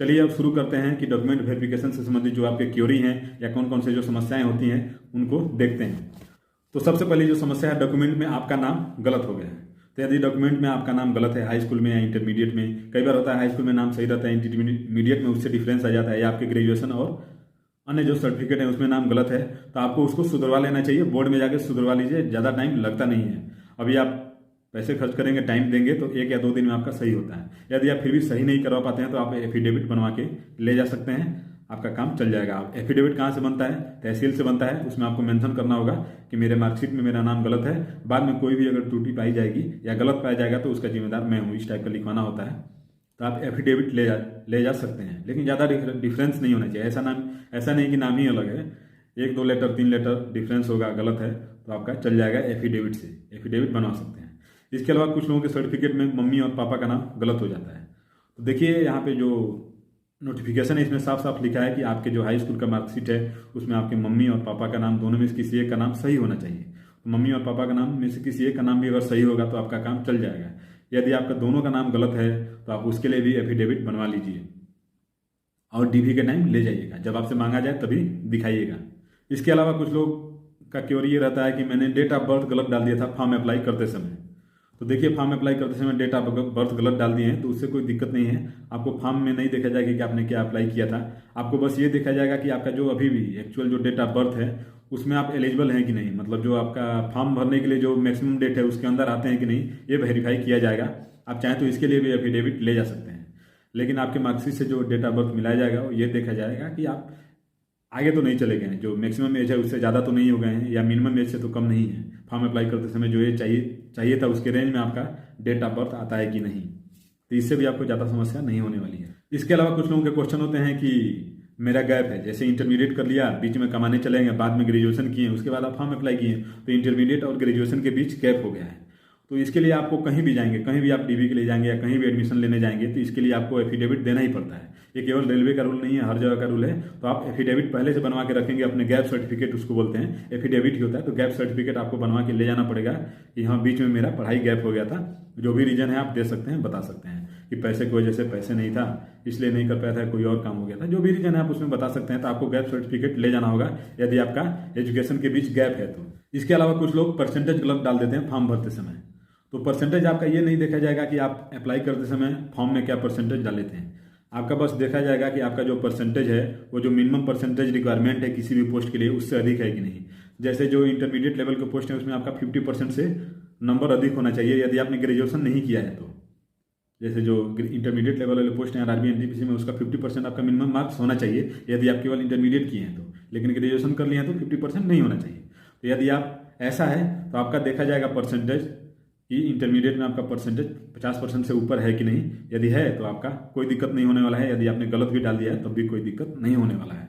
चलिए अब शुरू करते हैं कि डॉक्यूमेंट वेरिफिकेशन से संबंधित जो आपके क्वेरी हैं या कौन कौन से जो समस्याएं होती हैं उनको देखते हैं। तो सबसे पहली जो समस्या है, डॉक्यूमेंट में आपका नाम गलत हो गया है। तो यदि डॉक्यूमेंट में आपका नाम गलत है, हाई स्कूल में या इंटरमीडिएट में, कई बार होता है हाई स्कूल में नाम सही रहता है, इंटरमीडिएट में उससे डिफरेंस आ जाता है, या आपके ग्रेजुएशन और अन्य जो सर्टिफिकेट है उसमें नाम गलत है, तो आपको उसको सुधरवा लेना चाहिए। बोर्ड में जाकर सुधरवा लीजिए, ज़्यादा टाइम लगता नहीं है। अभी आप पैसे खर्च करेंगे, टाइम देंगे तो 1 या 2 दिन में आपका सही होता है। यदि आप फिर भी सही नहीं करवा पाते हैं तो आप एफिडेविट बनवा के ले जा सकते हैं, आपका काम चल जाएगा। आप एफिडेविट कहाँ से बनता है? तहसील से बनता है। उसमें आपको मेंशन करना होगा कि मेरे मार्कशीट में मेरा नाम गलत है। बाद में कोई भी अगर त्रुटि पाई जाएगी या गलत पाया जाएगा तो उसका जिम्मेदार मैं हूँ, इस टाइप का लिखवाना होता है। तो आप एफिडेविट ले जा सकते हैं, लेकिन ज़्यादा डिफरेंस नहीं होना चाहिए। ऐसा नहीं कि नाम ही अलग है, 1 2 लेटर 3 लेटर डिफरेंस होगा, गलत है तो आपका चल जाएगा एफिडेविट से। एफिडेविट बनवा सकते हैं। इसके अलावा कुछ लोगों के सर्टिफिकेट में मम्मी और पापा का नाम गलत हो जाता है। तो देखिए यहाँ पे जो नोटिफिकेशन है इसमें साफ साफ लिखा है कि आपके जो हाई स्कूल का मार्कशीट है उसमें आपके मम्मी और पापा का नाम दोनों में से किसी एक का नाम सही होना चाहिए। तो मम्मी और पापा का नाम में से किसी एक का नाम भी अगर सही होगा तो आपका काम चल जाएगा। यदि आपका दोनों का नाम गलत है तो आप उसके लिए भी एफिडेविट बनवा लीजिए और डीवी के टाइम ले जाइएगा, जब आपसे मांगा जाए तभी दिखाइएगा। इसके अलावा कुछ लोग का क्वेरी ये रहता है कि मैंने डेट ऑफ बर्थ गलत डाल दिया था फॉर्म अप्लाई करते समय। तो देखिए फॉर्म अप्लाई करते समय डेट ऑफ बर्थ गलत डाल दिए हैं तो उससे कोई दिक्कत नहीं है। आपको फॉर्म में नहीं देखा जाएगा कि आपने क्या अप्लाई किया था, आपको बस ये देखा जाएगा कि आपका जो अभी भी एक्चुअल जो डेट ऑफ बर्थ है उसमें आप एलिजिबल हैं कि नहीं, मतलब जो आपका फॉर्म भरने के लिए जो मैक्सिमम डेट है उसके अंदर आते हैं कि नहीं, ये वेरीफाई किया जाएगा। आप चाहें तो इसके लिए भी एफिडेविट ले जा सकते हैं, लेकिन आपके मार्कशीट से जो डेट ऑफ बर्थ मिलाया जाएगा वो ये देखा जाएगा कि आप आगे तो नहीं चले गए हैं, जो मैक्सिमम एज है उससे ज़्यादा तो नहीं हो गए हैं, या मिनिमम एज से तो कम नहीं है। फॉर्म अप्लाई करते समय जो ये चाहिए था उसके रेंज में आपका डेट ऑफ बर्थ आता है कि नहीं, तो इससे भी आपको ज़्यादा समस्या नहीं होने वाली है। इसके अलावा कुछ लोगों के क्वेश्चन होते हैं कि मेरा गैप है, जैसे इंटरमीडिएट कर लिया, बीच में कमाने चले गए, बाद में ग्रेजुएशन किए, उसके बाद आप फॉर्म अप्लाई किए, तो इंटरमीडिएट और ग्रेजुएशन के बीच गैप हो गया है। तो इसके लिए आपको कहीं भी जाएंगे, कहीं भी आप डीवी के लिए जाएंगे या कहीं भी एडमिशन लेने जाएंगे तो इसके लिए आपको एफिडेविट देना ही पड़ता है। ये केवल रेलवे का रूल नहीं है, हर जगह का रूल है। तो आप एफिडेविट पहले से बनवा के रखेंगे, अपने गैप सर्टिफिकेट उसको बोलते हैं, एफिडेविट ही होता है। तो गैप सर्टिफिकेट आपको बनवा के ले जाना पड़ेगा कि हाँ बीच में मेरा पढ़ाई गैप हो गया था। जो भी रीजन है आप दे सकते हैं, बता सकते हैं कि पैसे की वजह से पैसे नहीं था इसलिए नहीं कर पाया था, कोई और काम हो गया था, जो भी रीजन है आप उसमें बता सकते हैं। तो आपको गैप सर्टिफिकेट ले जाना होगा यदि आपका एजुकेशन के बीच गैप है तो। इसके अलावा कुछ लोग परसेंटेज गलत डाल देते हैं फॉर्म भरते समय। तो परसेंटेज आपका ये नहीं देखा जाएगा कि आप अप्लाई करते समय फॉर्म में क्या परसेंटेज डाले थे। आपका बस देखा जाएगा कि आपका जो परसेंटेज है वो जो मिनिमम परसेंटेज रिक्वायरमेंट है किसी भी पोस्ट के लिए उससे अधिक है कि नहीं। जैसे जो इंटरमीडिएट लेवल के पोस्ट है उसमें आपका 50% से नंबर अधिक होना चाहिए यदि आपने ग्रेजुएशन नहीं किया है तो। जैसे जो इंटरमीडिएट लेवल वाले पोस्ट हैं आरबी एनटीपीसी में, उसका 50% आपका मिनिमम मार्क्स होना चाहिए यदि आप केवल इंटरमीडिएट किए हैं तो, लेकिन ग्रेजुएशन कर लिए हैं तो 50% नहीं होना चाहिए। तो यदि आप ऐसा है तो आपका देखा जाएगा परसेंटेज कि इंटरमीडिएट में आपका परसेंटेज 50% से ऊपर है कि नहीं। यदि है तो आपका कोई दिक्कत नहीं होने वाला है, यदि आपने गलत भी डाल दिया है तब भी कोई दिक्कत नहीं होने वाला है।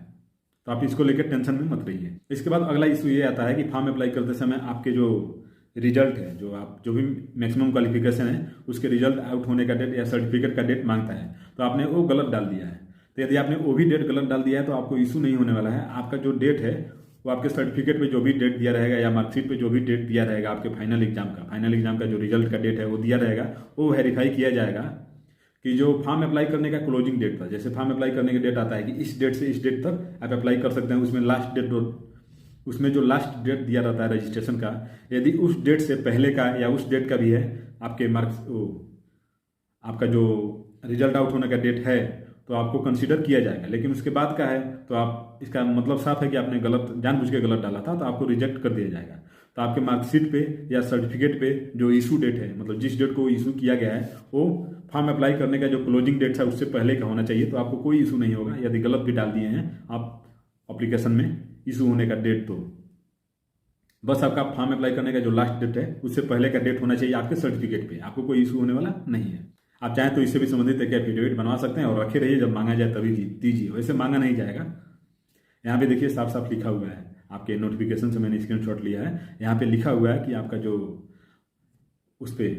तो आप इसको लेकर टेंशन में मत रहिए। इसके बाद अगला इशू ये आता है कि फॉर्म अप्लाई करते समय आपके जो रिजल्ट है, जो भी मैक्सिमम क्वालिफिकेशन है उसके रिजल्ट आउट होने का डेट या सर्टिफिकेट का डेट मांगता है, तो आपने वो गलत डाल दिया है। तो यदि आपने वो भी डेट गलत डाल दिया है तो आपको इशू नहीं होने वाला है। आपका जो डेट है वो आपके सर्टिफिकेट पे जो भी डेट दिया रहेगा या मार्कशीट पे जो भी डेट दिया रहेगा आपके फाइनल एग्जाम का जो रिजल्ट का डेट है वो दिया रहेगा, वो वेरीफाई किया जाएगा कि जो फॉर्म अप्लाई करने का क्लोजिंग डेट था, जैसे फॉर्म अप्लाई करने का डेट आता है कि इस डेट से इस डेट तक आप अप्लाई कर सकते हैं, उसमें जो लास्ट डेट दिया रहता है रजिस्ट्रेशन का, यदि उस डेट से पहले का या उस डेट का भी है आपके मार्क्स, आपका जो रिजल्ट आउट होने का डेट है तो आपको कंसीडर किया जाएगा। लेकिन उसके बाद का है तो आप, इसका मतलब साफ है कि आपने गलत जानबूझ के गलत डाला था तो आपको रिजेक्ट कर दिया जाएगा। तो आपके मार्कशीट पे या सर्टिफिकेट पे जो इशू डेट है, मतलब जिस डेट को इशू किया गया है, वो फॉर्म अप्लाई करने का जो क्लोजिंग डेट था उससे पहले का होना चाहिए। तो आपको कोई इशू नहीं होगा यदि गलत भी डाल दिए हैं आप एप्लीकेशन में इशू होने का डेट। तो बस आपका फॉर्म अप्लाई करने का जो लास्ट डेट है उससे पहले का डेट होना चाहिए आपके सर्टिफिकेट पे, आपको कोई इशू होने वाला नहीं है। आप चाहें तो इससे भी संबंधित एक एफिडेविट बनवा सकते हैं और रखे रहिए, जब मांगा जाए तभी दीजिए, वैसे मांगा नहीं जाएगा। यहाँ पे देखिए साफ साफ लिखा हुआ है, आपके नोटिफिकेशन से मैंने स्क्रीनशॉट लिया है। यहाँ पे लिखा हुआ है कि आपका जो उस पर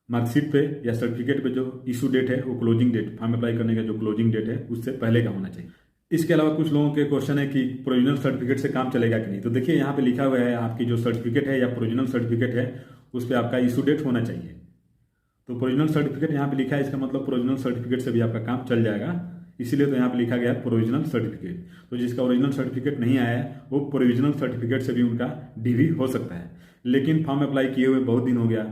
मार्कशीट पे या सर्टिफिकेट पे जो इशू डेट है वो क्लोजिंग डेट, फॉर्म अप्लाई करने का जो क्लोजिंग डेट है उससे पहले का होना चाहिए। इसके अलावा कुछ लोगों के क्वेश्चन है कि प्रोविजनल सर्टिफिकेट से काम चलेगा कि नहीं। तो देखिए यहाँ पे लिखा हुआ है आपकी जो सर्टिफिकेट है या प्रोविजनल सर्टिफिकेट है उस पर आपका इशू डेट होना चाहिए। तो प्रोविजनल सर्टिफिकेट यहाँ पे लिखा है, इसका मतलब प्रोविजनल सर्टिफिकेट से भी आपका काम चल जाएगा, इसीलिए तो यहाँ पे लिखा गया है प्रोविजनल सर्टिफिकेट। तो जिसका ओरिजिनल सर्टिफिकेट नहीं आया है वो प्रोविजनल सर्टिफिकेट से भी उनका डीवी हो सकता है। लेकिन फॉर्म अप्लाई किए हुए बहुत दिन हो गया,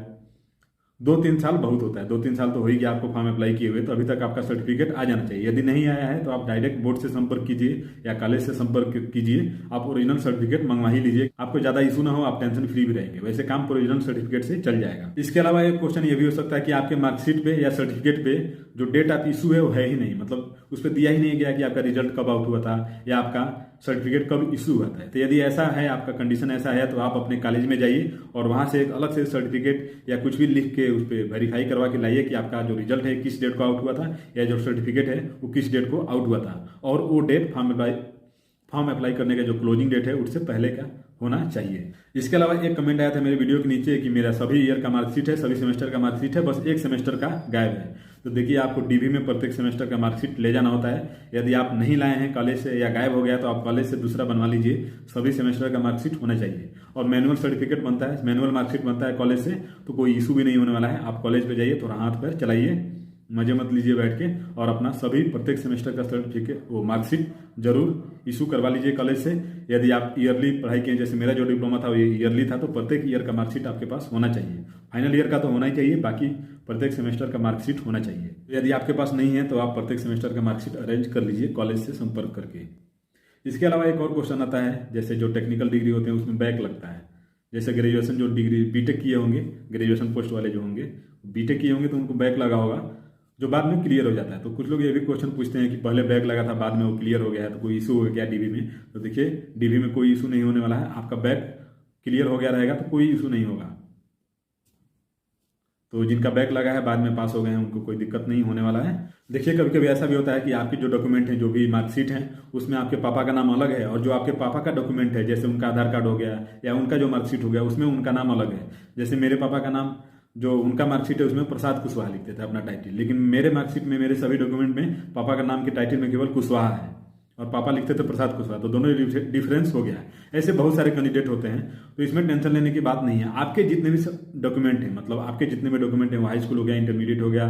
2-3 साल बहुत होता है, 2-3 साल तो हो ही गया आपको फॉर्म अप्लाई किए हुए, तो अभी तक आपका सर्टिफिकेट आ जाना चाहिए। यदि नहीं आया है तो आप डायरेक्ट बोर्ड से संपर्क कीजिए या कॉलेज से संपर्क कीजिए, आप ओरिजिनल सर्टिफिकेट मंगवा ही लीजिए, आपको ज्यादा इशू ना हो, आप टेंशन फ्री भी रहेंगे। वैसे काम प्रोविजनल सर्टिफिकेट से चल जाएगा। इसके अलावा एक क्वेश्चन ये भी हो सकता है कि आपके मार्कशीट पे या सर्टिफिकेट पे जो डेट ऑफ इशू है वो है ही नहीं, मतलब उस पर दिया ही नहीं गया कि आपका रिजल्ट कब आउट हुआ था या आपका सर्टिफिकेट कब इशू हुआ था। तो यदि ऐसा है, आपका कंडीशन ऐसा है, तो आप अपने कॉलेज में जाइए और वहां से एक अलग से सर्टिफिकेट या कुछ भी लिख के उस पर वेरीफाई करवा के लाइए कि आपका जो रिजल्ट है किस डेट को आउट हुआ था या जो सर्टिफिकेट है वो किस डेट को आउट हुआ था, और वो डेट फॉर्म अप्लाई करने का जो क्लोजिंग डेट है उससे पहले का होना चाहिए। इसके अलावा एक कमेंट आया था मेरे वीडियो के नीचे कि मेरा सभी ईयर का मार्कशीट है, सभी सेमेस्टर का मार्कशीट है, बस एक सेमेस्टर का गायब है। तो देखिए, आपको डीवी में प्रत्येक सेमेस्टर का मार्कशीट ले जाना होता है। यदि आप नहीं लाए हैं कॉलेज से या गायब हो गया तो आप कॉलेज से दूसरा बनवा लीजिए, सभी सेमेस्टर का मार्कशीट होना चाहिए। और मैनुअल सर्टिफिकेट बनता है, मैनुअल मार्कशीट बनता है कॉलेज से, तो कोई इशू भी नहीं होने वाला है। आप कॉलेज पे जाइए, थोड़ा हाथ पैर चलाइए, मजे मत लीजिए बैठ के, और अपना सभी प्रत्येक सेमेस्टर का सर्टिफिकेट वो मार्कशीट जरूर इशू करवा लीजिए कॉलेज से। यदि आप ईयरली पढ़ाई किए, जैसे मेरा जो डिप्लोमा था वो ईयरली था, तो प्रत्येक ईयर का मार्कशीट आपके पास होना चाहिए। फाइनल ईयर का तो होना ही चाहिए, बाकी प्रत्येक सेमेस्टर का मार्कशीट होना चाहिए। यदि आपके पास नहीं है तो आप प्रत्येक सेमेस्टर का मार्कशीट अरेंज कर लीजिए कॉलेज से संपर्क करके। इसके अलावा एक और क्वेश्चन आता है, जैसे जो टेक्निकल डिग्री होते हैं उसमें बैक लगता है। जैसे ग्रेजुएशन जो डिग्री बीटेक किए होंगे, ग्रेजुएशन पोस्ट वाले जो होंगे बीटेक किए होंगे, तो उनको बैक लगा होगा जो बाद में क्लियर हो जाता है। तो कुछ लोग ये भी क्वेश्चन पूछते हैं कि पहले बैक लगा था बाद में वो क्लियर हो गया है, तो कोई इशू हो गया डीवी में। तो देखिए, डीवी में कोई इशू नहीं होने वाला है, आपका बैक क्लियर हो गया रहेगा तो कोई इशू नहीं होगा। तो जिनका बैक लगा है बाद में पास हो गए हैं उनको कोई दिक्कत नहीं होने वाला है। देखिए, कभी कभी ऐसा भी होता है कि आपके जो डॉक्यूमेंट हैं, जो भी मार्कशीट हैं, उसमें आपके पापा का नाम अलग है, और जो आपके पापा का डॉक्यूमेंट है, जैसे उनका आधार कार्ड हो गया या उनका जो मार्कशीट हो गया, उसमें उनका नाम अलग है। जैसे मेरे पापा का नाम, जो उनका मार्कशीट है उसमें प्रसाद कुशवाहा लिखते थे अपना टाइटल, लेकिन मेरे मार्कशीट में, मेरे सभी डॉक्यूमेंट में पापा का नाम के टाइटल में केवल कुशवाहा है और पापा लिखते थे प्रसाद कुशवाहा, तो दोनों डिफरेंस हो गया है। ऐसे बहुत सारे कैंडिडेट होते हैं, तो इसमें टेंशन लेने की बात नहीं है। आपके जितने भी डॉक्यूमेंट हैं, मतलब आपके जितने भी डॉक्यूमेंट हैं, वो हाई स्कूल हो गया, इंटरमीडिएट हो गया,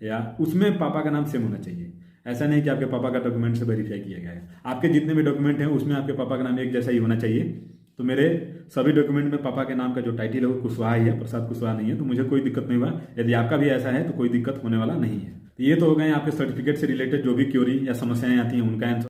या उसमें पापा का नाम सेम होना चाहिए। ऐसा नहीं कि आपके पापा का डॉक्यूमेंट से वेरीफाई किया गया है। आपके जितने भी डॉक्यूमेंट हैं उसमें आपके पापा का नाम एक जैसा ही होना चाहिए। तो मेरे सभी डॉक्यूमेंट में पापा के नाम का जो टाइटल है वो कुशवाहा ही है, प्रसाद कुशवाहा नहीं है, तो मुझे कोई दिक्कत नहीं हुआ। यदि आपका भी ऐसा है तो कोई दिक्कत होने वाला नहीं है। तो ये तो हो गए आपके सर्टिफिकेट से रिलेटेड जो भी क्वेरी या समस्याएं आती हैं उनका आंसर।